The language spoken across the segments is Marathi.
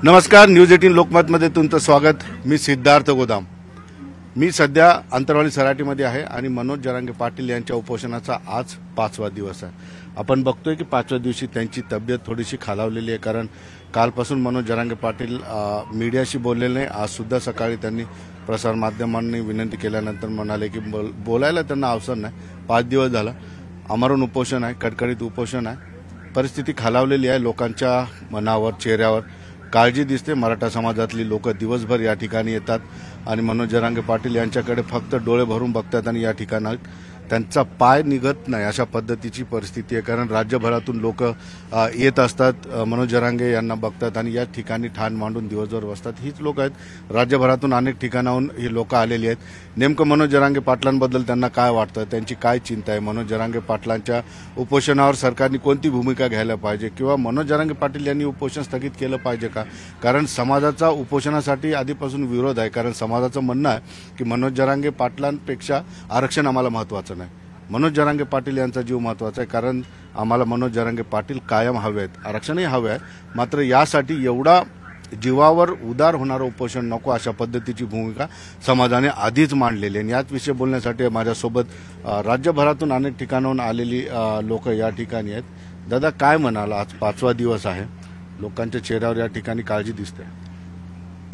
नमस्कार, न्यूज 18 लोकमतमध्ये तुमचं स्वागत। मी सिद्धार्थ गोदाम। मी सध्या अंतरवाली सराटीमध्ये आहे आणि मनोज जरांगे पाटील यांच्या उपोषणाचा आज 5वा दिवस आहे। आपण बघतोय की 5व्या दिवशी त्यांची तब्येत थोडीशी खालावलेली आहे, कारण कालपासून मनोज जरांगे पाटील मीडियाशी बोललेले नाही। आज सुद्धा सकाळी त्यांनी प्रसार माध्यमांनी विनंती केल्यानंतर म्हणाले की बोलायला त्यांना अवसर नाही। 5 दिवस झाला आमरण उपोषण आहे, कडकडीत उपोषण आहे। परिस्थिती खालावलेली आहे, लोकांच्या मनावर चेहऱ्यावर काळजी दिसते। मराठा समाजातली लोक दिवसभर या ठिकाणी येतात आणि मनोज जरांगे पाटील यांच्याकडे फक्त डोळे भरून बघतात आणि या ठिकाणात त्यांचा पाय निघत नाही अशा पद्धतीची परिस्थिती आहे, कारण राज्यभरातून लोक येत असतात, मनोज जरांगे यांना बघतात आणि या ठिकाणी ठाण मांडून दिवसभर बसतात। हीच लोक आहेत, राज्यभरातून अनेक ठिकाणाहून ही लोक आलेली आहेत। नेमकं मनोज जरांगे पाटलांबद्दल त्यांना काय वाटतं, त्यांची काय चिंता आहे, मनोज जरांगे पाटलांच्या उपोषणावर सरकारने कोणती भूमिका घ्यायला पाहिजे किंवा मनोज जरांगे पाटील यांनी उपोषण स्थगित केलं पाहिजे का? कारण समाजाचा उपोषणासाठी आधीपासून विरोध आहे, कारण समाजाचं म्हणणं आहे की मनोज जरांगे पाटलांपेक्षा आरक्षण आम्हाला महत्त्वाचं नाही। मनोज जरांगे पाटील यांचा जीव महत्त्वाचा आहे, कारण आम्हाला मनोज जरांगे पाटील कायम हवे आहेत, आरक्षणही हवे आहे, मात्र यासाठी एवढा जीवावर उदार होणारं उपोषण नको अशा पद्धतीची भूमिका समाजाने आधीच मांडलेली आहे। याच विषयी बोलण्यासाठी माझ्यासोबत राज्यभरातून अनेक ठिकाणाहून आलेली लोक या ठिकाणी आहेत। दादा, काय म्हणाल? आज 5वा दिवस आहे, लोकांच्या चेहऱ्यावर या ठिकाणी काळजी दिसते।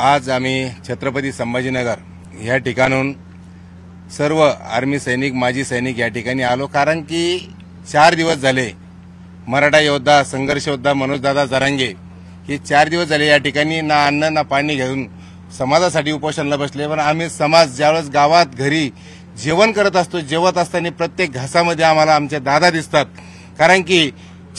आज आम्ही छत्रपती संभाजीनगर या ठिकाणून सर्व आर्मी सैनिक, माजी सैनिक या ठिकाणी आलो, कारण की 4 दिवस झाले मराठा योद्धा, संघर्ष योद्धा मनोजदादा जरांगे हे 4 दिवस झाले या ठिकाणी ना अन्न ना पाणी घेऊन समाजासाठी उपोषणाला बसले। पण आम्ही समाज ज्यावेळेस गावात घरी जेवण करत असतो, जेवत असताना प्रत्येक घासामध्ये आम्हाला आमचे दादा दिसतात, कारण की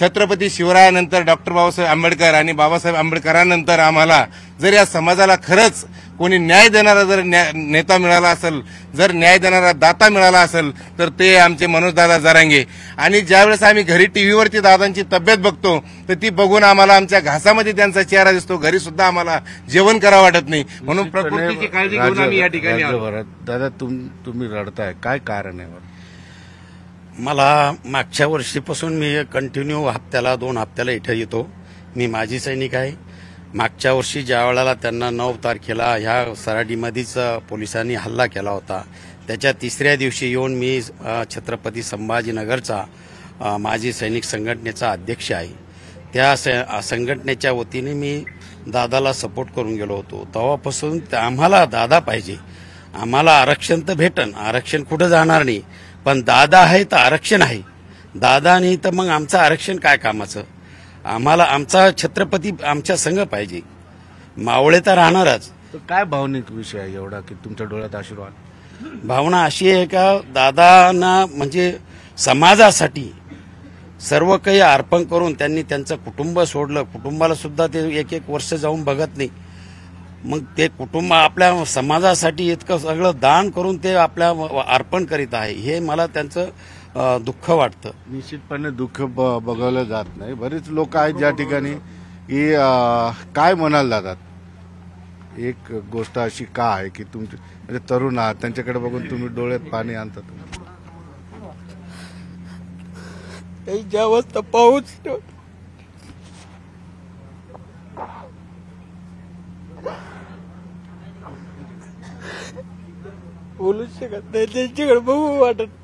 छत्रपती शिवरायानंतर डॉक्टर बाबासाहेब आंबेडकर आणि बाबासाहेब आंबेडकरांनंतर आम्हाला जर या समाजाला खरंच कोणी न्याय देणारा जर नेता मिळाला असेल, जर न्याय देणारा दाता मिळाला असेल, तर ते आमचे मनोजदादा जरांगे। आणि ज्यावेळेस आम्ही घरी टीव्हीवरती दादांची तब्येत बघतो तर ती बघून आम्हाला आमच्या घासामध्ये त्यांचा चेहरा दिसतो, घरी सुद्धा आम्हाला जेवण करावं वाटत नाही, म्हणून प्रकृतीची काळजी घेऊन आम्ही या ठिकाणी आलो। दादा, तुम्ही रडताय, काय कारण आहे? मला मागच्या वर्षीपासून मी कंटिन्यू हप्त्याला 2 हप्त्याला इथे येतो। मी माजी सैनिक आहे। मागच्या वर्षी ज्या वेळेला त्यांना 9 तारखेला ह्या सराटीमध्येच पोलिसांनी हल्ला केला होता, त्याच्या 3ऱ्या दिवशी येऊन मी छत्रपती संभाजीनगरचा माजी सैनिक संघटनेचा अध्यक्ष आहे। त्या संघटनेच्या वतीने मी दादाला सपोर्ट करून गेलो होतो। तेव्हापासून आम्हाला दादा पाहिजे, आम्हाला आरक्षण तर भेटन, आरक्षण कुठं जाणार नाही, पण दादा आहे तर आरक्षण आहे, दादा नाही तर मग आमचं आरक्षण काय कामाचं? आम्हाला आमचा छत्रपती आमच्या संघ पाहिजे, मावळे तर राहणारच। तर काय भावनिक विषय आहे एवढा की तुमच्या डोळ्यात अश्रू आले? भावना अशी आहे का दादांना म्हणजे समाजासाठी सर्व काही अर्पण करून त्यांनी त्यांचं कुटुंब सोडलं, कुटुंबाला सुद्धा ते 1-1 वर्ष जाऊन बघत नाही, मग ते कुटुंब आपल्या समाजासाठी इतकं सगळं दान करून ते आपल्या अर्पण करीत आहे, हे मला त्यांचं दुःख वाटतं। निश्चितपणे दुःख बघवलं जात नाही। बरेच लोक आहेत ज्या ठिकाणी की काय म्हणाल जातात, एक गोष्ट अशी का आहे की तुमचे म्हणजे तरुण आहात, त्यांच्याकडे बघून तुम्ही डोळ्यात पाणी आणतात? ज्यावेळेस पाऊस बोलू शकत नाही, त्यांच्याकडे बघू वाटत।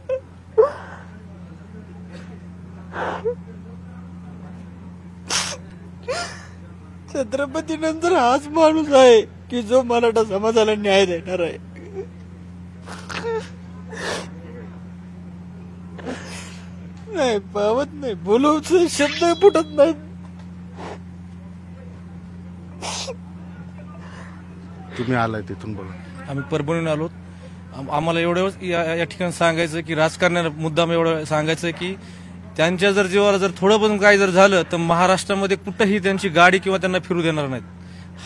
छत्रपती नंतर हाच माणूस आहे की जो मराठा समाजाला न्याय देणार आहे। नाही पावत नाही, बोलूच शब्द फुटत नाही। तुम्ही आलाय तिथून, बोला। आम्ही परभणीहून आलो। आम्हाला एवढं या ठिकाणी सांगायचं की राजकारणाला मुद्दाम एवढं सांगायचं की त्यांच्या जर जीवाला जर थोडं पण काही जर झालं तर महाराष्ट्रामध्ये कुठंही त्यांची गाडी किंवा त्यांना फिरू देणार नाहीत।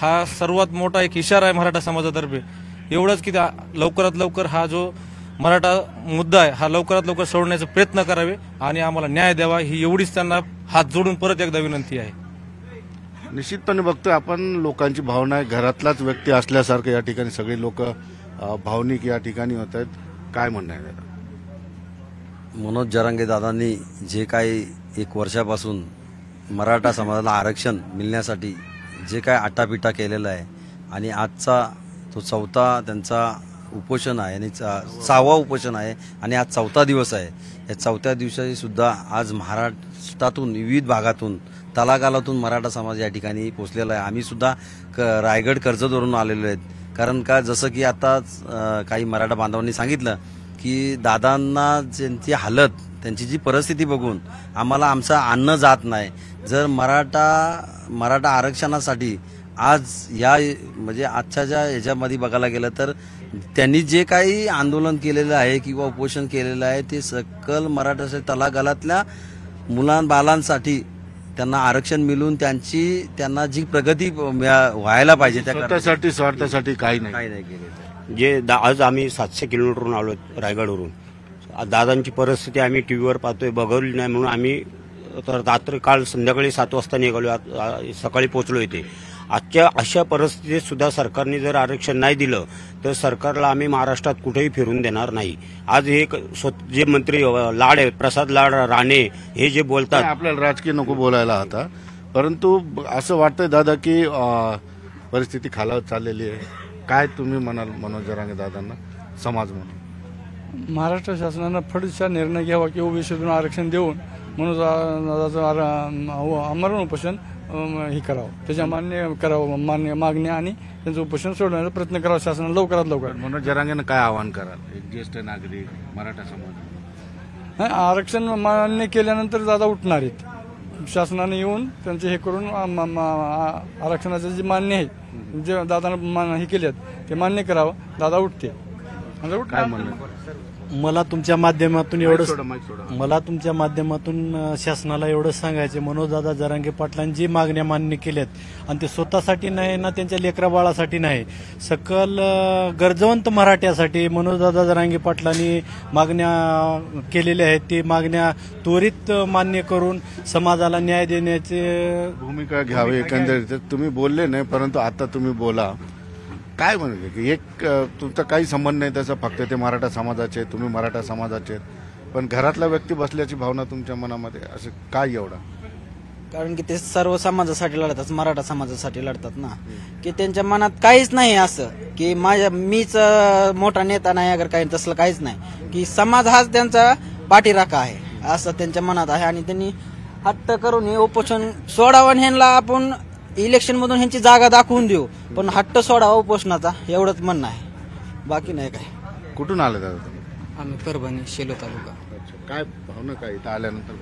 हा सर्वात मोठा एक इशारा आहे मराठा समाजातर्फे। एवढंच की लवकरात लवकर हा जो मराठा मुद्दा आहे हा लवकरात लवकर सोडण्याचा प्रयत्न करावे आणि आम्हाला न्याय द्यावा, ही एवढीच त्यांना हात जोडून परत एकदा विनंती आहे। निश्चितपणे बघतोय आपण लोकांची भावना आहे, घरातलाच व्यक्ती असल्यासारखं या ठिकाणी सगळे लोक भावनिक या ठिकाणी होत आहेत। काय म्हणणं आहे दादा? मनोज जरांगे दादांनी जे काही 1 वर्षापासून मराठा समाजाला आरक्षण मिळण्यासाठी जे काय आटापिटा केलेला आहे आणि आजचा तो चौथा त्यांचा उपोषण आहे आणि 6वा उपोषण आहे आणि आज 4था दिवस आहे. या 4थ्या दिवसाची सुद्धा आज महाराष्ट्रातून विविध भागातून तलागालातून मराठा समाज या ठिकाणी पोहोचलेला आहे. आम्ही सुद्धा रायगड कर्जतवरून आलेलो आहेत. कारण का जसं की आता काही मराठा बांधवांनी सांगितलं की दादांना त्यांची हालत त्यांची जी परिस्थिती बघून आम्हाला आमचं अन्न जात नाही. जर मराठा आरक्षणासाठी आज या म्हणजे आजच्या ज्या ह्याच्यामध्ये बघायला गेलं तर त्यांनी जे काही आंदोलन केलेलं आहे किंवा उपोषण केलेलं आहे ते सकल मराठा तलागालातल्या मुलांबालांसाठी त्यांना आरक्षण मिळून त्यांना जी प्रगती व्हायला पाहिजे त्या स्वतःसाठी स्वार्थासाठी काही नाही केलेलं. जे आज आम्ही 700 किलोमीटरवरून आलो रायगडवरून. दादांची परिस्थिती आम्ही टीव्हीवर पाहतोय, बघवली नाही म्हणून आम्ही तर रात्री काल संध्याकाळी 7 वाजता निघालो, सकाळी पोहोचलो इथे. आजच्या अशा परिस्थितीत सुद्धा सरकारने जर आरक्षण नाही दिलं तर सरकारला आम्ही महाराष्ट्रात कुठेही फिरून देणार नाही. आज हे जे मंत्री लाड आहे, प्रसाद लाड राणे, हे जे बोलतात, आपल्याला राजकीय नको बोलायला आता, परंतु असं वाटतंय दादा की परिस्थिती खालावत चाललेली आहे. काय तुम्ही म्हणाल मनोज जरांगे दादांना समाज म्हणून? महाराष्ट्र शासनानं फडचा निर्णय घ्यावा की ओबीसीतून आरक्षण देऊन मनोज दादाचं आमरण उपोषण हे करावं, त्याच्या मान्य करावं, मागणी आणि त्यांचं उपोषण सोडवण्याचा प्रयत्न करावा शासनानं लवकरात लवकर. मनोज जरांगेनं काय आवाहन कराल एक ज्येष्ठ नागरिक मराठा समाज? आरक्षण मान्य केल्यानंतर दादा उठणार आहेत. शासनाने येऊन त्यांचे हे करून आरक्षणाचं जे मान्य आहे जे दादानं हे केले ते मान्य करावं, दादा उठते. काय म्हणणं? मला तुमच्या माध्यमातून शासनाला एवढं सांगायचं, मनोजदादा जरांगे पाटलांनी जी मागण्या मान्य केल्यात आणि ते स्वतःसाठी नाही ना त्यांच्या लेकरा बाळासाठी नाही, सकल गरजवंत मराठ्यासाठी मनोजदादा जरांगे पाटलांनी मागण्या केलेल्या आहेत. ते मागण्या त्वरित मान्य करून समाजाला न्याय देण्याचे भूमिका घ्यावी. एकंदरीत तुम्ही बोलले नाही, परंतु आता तुम्ही बोला. काय म्हणते की एक तुमचा काही संबंध नाही त्याचा, फक्त ते मराठा समाजाचे, तुम्ही मराठा समाजाचे, पण घरातला व्यक्ती बसल्याची भावना तुमच्या मनामध्ये असं काय एवढा? कारण की ते सर्व समाजासाठी लढतात, मराठा समाजासाठी लढतात ना, की त्यांच्या मनात काहीच नाही असं की मीच मोठा नेता नाही अगर काही तसलं काहीच नाही, की समाज हाच त्यांचा पाठीराखा आहे असं त्यांच्या मनात आहे. आणि त्यांनी हट्ट करून हे उपोषण सोडावं आणि ह्यांना आपण इलेक्शन मधून ह्यांची जागा दाखवून देऊ, पण हट्ट सोडावा उपोषणाचा एवढंच म्हणणं आहे, बाकी नाही काय. कुठून आले दादा तुम्ही? आम्ही परभणी शेलो तालुका. काय भावना काय इथं आल्यानंतर?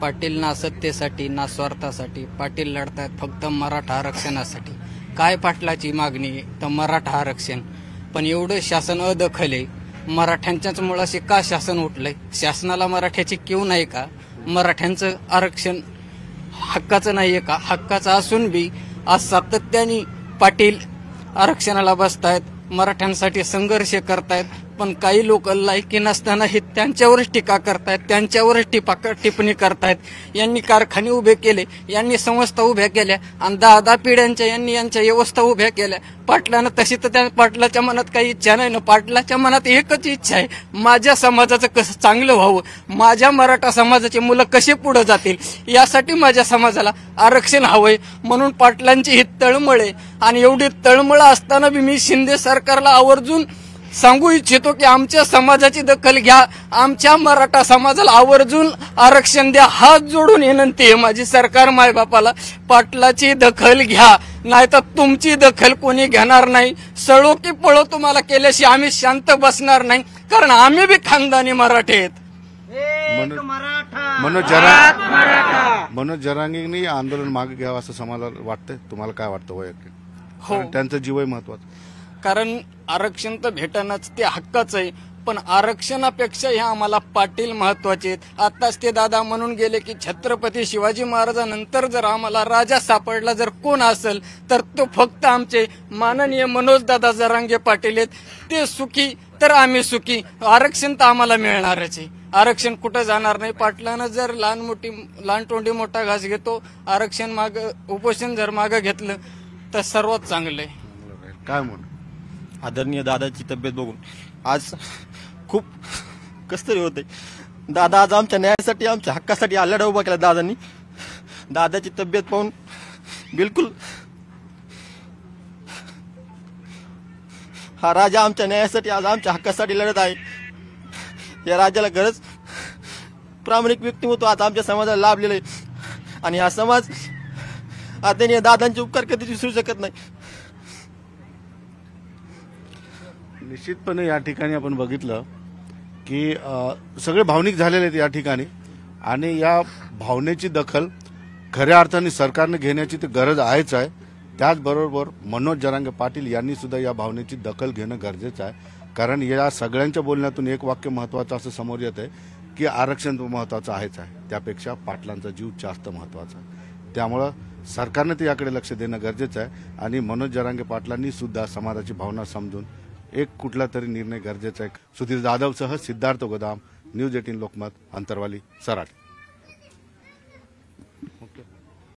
पाटील ना सत्तेसाठी ना स्वार्थासाठी, पाटील लढतात फक्त मराठा आरक्षणासाठी. काय पाटलाची मागणी तर मराठा आरक्षण, पण एवढं शासन अदखल आहे. मराठ्यांच्याच मुळाशी का शासन उठलंय? शासनाला मराठ्याची किव नाही का? मराठ्यांचं आरक्षण हक्काचं नाहीये का? हक्काचं असून बी आज सातत्याने पाटील आरक्षणाला बसतायत, मराठ्यांसाठी संघर्ष करतायत, पण काही लोक लायकी नसताना हे त्यांच्यावरच टीका करतायत, त्यांच्यावरच टिप्पणी करतायत. यांनी कारखाने उभे केले, यांनी संस्था उभ्या केल्या आणि 10 पिढ्यांच्या यांनी यांच्या व्यवस्था उभ्या केल्या. पाटलानं तशी तर त्या पाटलाच्या मनात काही इच्छा नाही ना. पाटलाच्या मनात एकच इच्छा आहे, माझ्या समाजाचं कसं चांगलं व्हावं, माझ्या मराठा समाजाची मुलं कसे पुढे जातील, यासाठी माझ्या समाजाला आरक्षण हवंय. म्हणून पाटलांची ही तळमळ आहे. आणि एवढी तळमळ असताना बी मी शिंदे सरकारला आवर्जून सांगू इच्छितो की आमच्या समाजाची दखल घ्या, आमच्या मराठा समाजाला आवर्जून आरक्षण द्या. हात जोडून विनंती आहे माझी सरकार मायबापाला, पाटलाची दखल घ्या, नाहीतर तुमची दखल कोणी घेणार नाही. सळो की पळो तुम्हाला केल्याशिवाय आम्ही शांत बसणार नाही, कारण आम्ही बी खानदानी मराठे आहेत. मनोज जरांगेंनी आंदोलन मागे घ्यावं असं समाजाला वाटतंय. तुम्हाला काय वाटतं वैयक्तिक? हो, त्यांचं जीवही महत्वाचं. कारण आरक्षण तर भेटणंच ते हक्काचं आहे, पण आरक्षणापेक्षा हे आम्हाला पाटील महत्वाचे आहेत. आताच ते दादा म्हणून गेले की छत्रपती शिवाजी महाराजांनंतर जर आम्हाला राजा सापडला जर कोण असेल तर तो फक्त आमचे माननीय मनोज दादा जरांगे पाटील आहेत. ते सुखी तर आम्ही सुखी. आरक्षण तर आम्हाला मिळणारच आहे, आरक्षण कुठं जाणार नाही. पाटलानं जर लहान तोंडी मोठा घास घेतो, आरक्षण उपोषण जर मागं घेतलं तर सर्वात चांगलं आहे. काय म्हणून? आदरणीय दादाची तब्येत बघून आज खूप कसतरी होते. दादा आज आमच्या न्यायासाठी, आमच्या हक्कासाठी लढा उभा केला दादांनी. दादाची तब्येत पाहून बिलकुल हा राजा आमच्या न्यायासाठी आज आमच्या हक्कासाठी लढत आहे. या राजाला गरज प्रामाणिक व्यक्तिमत्व आता आमच्या समाजाला लाभलेलं आहे आणि हा समाज आता दादांचे उपकार कधीच विसरू शकत नाही. निश्चितपणे या ठिकाणी आपण बघितलं की सगळे भावनिक झालेले आहेत या ठिकाणी आणि या भावनेची दखल खऱ्या अर्थाने सरकारने घेण्याची तर गरज आहेच आहे. त्याचबरोबर मनोज जरांगे पाटील यांनी सुद्धा या भावनेची दखल घेणं गरजेचं आहे. कारण या सगळ्यांच्या बोलण्यातून एक वाक्य महत्वाचं असं समोर येत आहे की आरक्षण महत्वाचं आहेच आहे, त्यापेक्षा पाटलांचा जीव जास्त महत्वाचा आहे. त्यामुळं सरकारने ते याकडे लक्ष देणं गरजेचं आहे आणि मनोज जरांगे पाटलांनी सुद्धा समाजाची भावना समजून एक कुठला तरी निर्णय गरजेचा आहे. सुधीर जाधवसह सिद्धार्थ गोदाम, न्यूज 18 लोकमत, अंतरवाली, सराट.